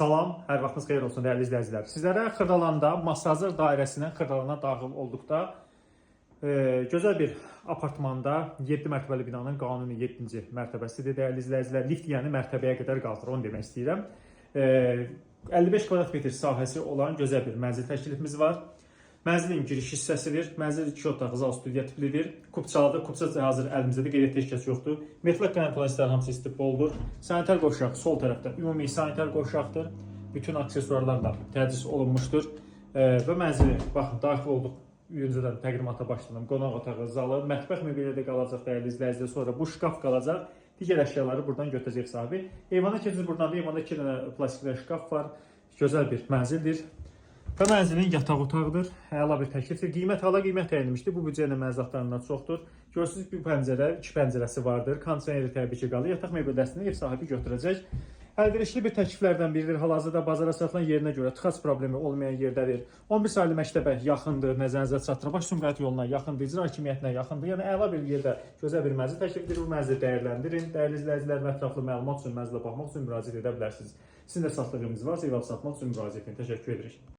Salam, hər vaxtınız xeyir olsun dəyərli izləyicilər. Sizlərə Xırdalanda Masazır dairəsinin Xırdalana daxil olduqda gözəl bir apartmanda 7 mərtəbəli binanın qanuni 7-ci mərtəbəsidir dəyərli izləyicilər. Lift yəni mərtəbəyə qədər qalxır, onu demək istəyirəm. 55 kvadrat metr sahəsi olan gözəl bir mənzil təklifimiz var. Mənzilin giriş hissəsidir. Mənzil 2 otaqlı zal studiya tiplidir. Kupçalıdır. Kupça hazır əlimizdə də qeyri-ehtiyat heç kəs yoxdur. Metlaq qanunlar hamısı istiqboldur. Sanitar qovşaq sol tərəfdə ümumi sanitar qovşaqdır. Bütün aksesuarlarla tədris olunmuşdur. Və mənzili baxın daxil olduq. Öncədən təqdimata başladım. Qonaq otağı, zalı, mətbəx möblələri qalacaq dəyərli izləyicilər. Sonra bu şkaf qalacaq. Digər əşyaları buradan götürəcək sahibi. Eyvana keçiniz buradan da. Eyvanda 2 dənə plastik şkaf var. Gözəl bir mənzildir. Və mənzilin yataq otağıdır. Əla bir təklifdir. Qiymət əyilmişdir. Bu büdcə ilə mənzillərdən çoxdur. Görürsünüz bir pəncərə, 2 pəncərəsi vardır. Kondisioneri təbii ki qalır. Yataq mebeləsini ev sahibi götürəcək. Əlverişli bir təkliflərdən biridir. Hal-hazırda bazara satılan yerinə görə tıxac problemi olmayan yerdədir. 11 saylı məktəbə yaxındır, nəzərinizə çatdırır. Baş Sumqayıt yoluna yaxındır, icra hakimiyyətinə yaxındır. Yəni əla bir yerdə gözəl bir mənzil təklif edir. Bu mənzili dəyərləndirin. Dəyərli izləyicilər, ətraflı məlumat üçün mənzilə baxmaq üçün müraciət edə bilərsiniz. Sizin də satlığınız varsa, ev satmaq üçün müraciət edin. Təşəkkür edirik.